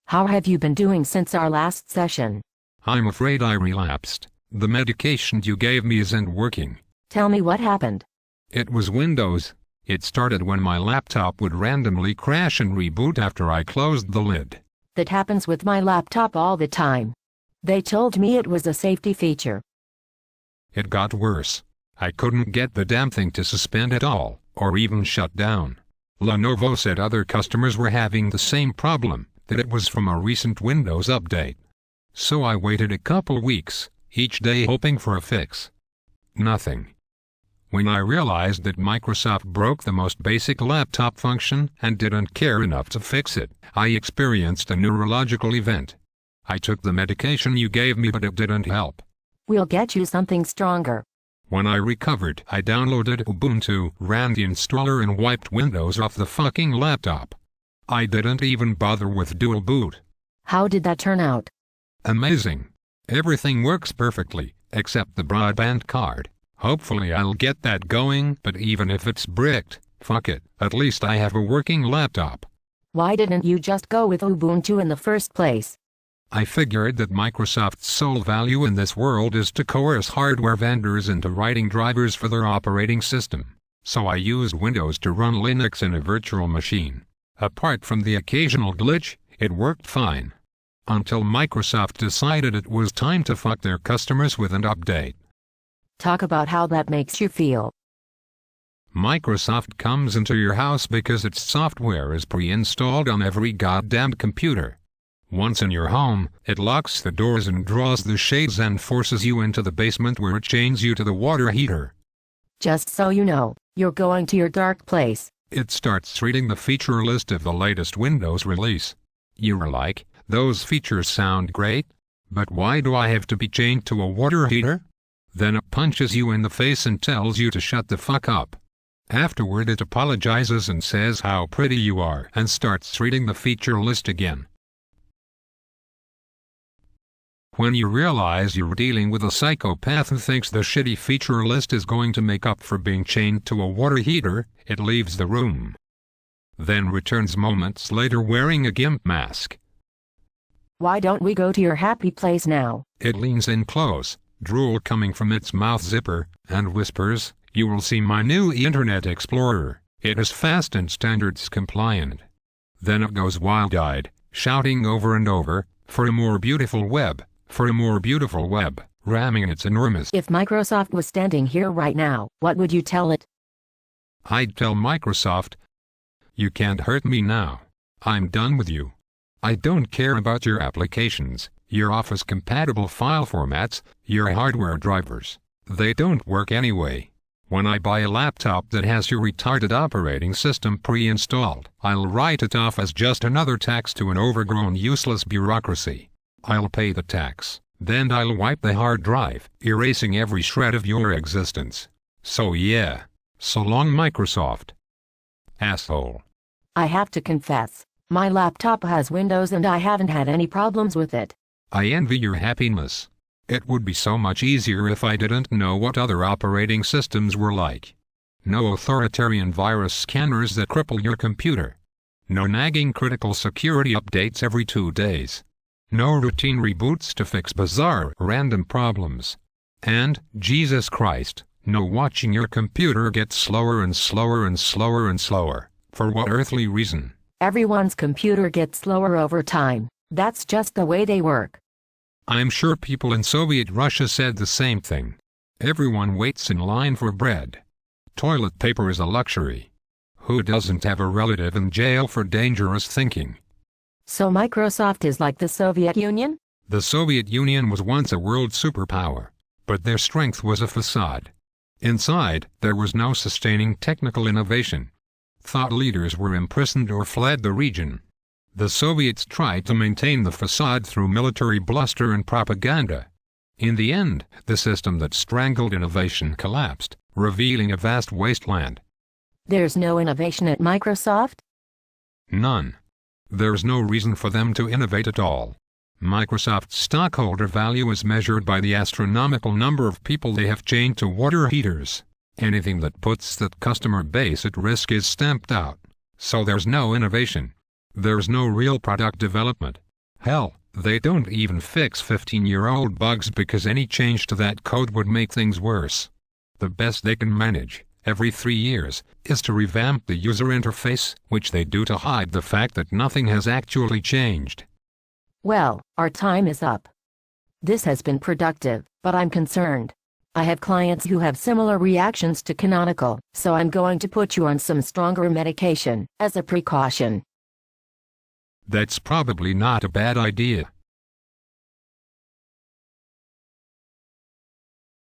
How have you been doing since our last session? I'm afraid I relapsed. The medication you gave me isn't working. Tell me what happened. It was Windows. It started when my laptop would randomly crash and reboot after I closed the lid. That happens with my laptop all the time. They told me it was a safety feature. It got worse. I couldn't get the damn thing to suspend at all, or even shut down. Lenovo said other customers were having the same problem, that it was from a recent Windows update. So I waited a couple weeks, each day hoping for a fix. Nothing. When I realized that Microsoft broke the most basic laptop function and didn't care enough to fix it, I experienced a neurological event. I took the medication you gave me, but it didn't help. We'll get you something stronger. When I recovered, I downloaded Ubuntu, ran the installer and wiped Windows off the fucking laptop. I didn't even bother with dual boot. How did that turn out? Amazing. Everything works perfectly, except the broadband card. Hopefully I'll get that going, but even if it's bricked, fuck it, at least I have a working laptop. Why didn't you just go with Ubuntu in the first place? I figured that Microsoft's sole value in this world is to coerce hardware vendors into writing drivers for their operating system. So I used Windows to run Linux in a virtual machine. Apart from the occasional glitch, it worked fine. Until Microsoft decided it was time to fuck their customers with an update. Talk about how that makes you feel. Microsoft comes into your house because its software is pre-installed on every goddamn computer. Once in your home, it locks the doors and draws the shades and forces you into the basement where it chains you to the water heater. Just so you know, you're going to your dark place. It starts reading the feature list of the latest Windows release. You're like, those features sound great, but why do I have to be chained to a water heater? Then it punches you in the face and tells you to shut the fuck up. Afterward it apologizes and says how pretty you are and starts reading the feature list again. When you realize you're dealing with a psychopath who thinks the shitty feature list is going to make up for being chained to a water heater, it leaves the room. Then returns moments later wearing a gimp mask. Why don't we go to your happy place now? It leans in close, drool coming from its mouth zipper, and whispers, "You will see my new Internet Explorer. It is fast and standards compliant." Then it goes wild-eyed, shouting over and over, "For a more beautiful web. For a more beautiful web," ramming its enormous. If Microsoft was standing here right now, what would you tell it? I'd tell Microsoft, "You can't hurt me now. I'm done with you. I don't care about your applications, your Office-compatible file formats, your hardware drivers. They don't work anyway. When I buy a laptop that has your retarded operating system pre-installed, I'll write it off as just another tax to an overgrown useless bureaucracy. I'll pay the tax, then I'll wipe the hard drive, erasing every shred of your existence. So yeah, so long Microsoft. Asshole. I have to confess, my laptop has Windows and I haven't had any problems with it. I envy your happiness. It would be so much easier if I didn't know what other operating systems were like. No authoritarian virus scanners that cripple your computer. No nagging critical security updates every 2 days. No routine reboots to fix bizarre, random problems. And, Jesus Christ, no watching your computer get slower and slower and slower and slower. For what earthly reason? Everyone's computer gets slower over time. That's just the way they work. I'm sure people in Soviet Russia said the same thing. Everyone waits in line for bread. Toilet paper is a luxury. Who doesn't have a relative in jail for dangerous thinking? So Microsoft is like the Soviet Union? The Soviet Union was once a world superpower, but their strength was a facade. Inside, there was no sustaining technical innovation. Thought leaders were imprisoned or fled the region. The Soviets tried to maintain the facade through military bluster and propaganda. In the end, the system that strangled innovation collapsed, revealing a vast wasteland. There's no innovation at Microsoft? None. There's no reason for them to innovate at all. Microsoft's stockholder value is measured by the astronomical number of people they have chained to water heaters. Anything that puts that customer base at risk is stamped out. So there's no innovation. There's no real product development. Hell, they don't even fix 15-year-old bugs because any change to that code would make things worse. The best they can manage, every 3 years, is to revamp the user interface, which they do to hide the fact that nothing has actually changed. Well, our time is up. This has been productive, but I'm concerned. I have clients who have similar reactions to Canonical, so I'm going to put you on some stronger medication, as a precaution. That's probably not a bad idea.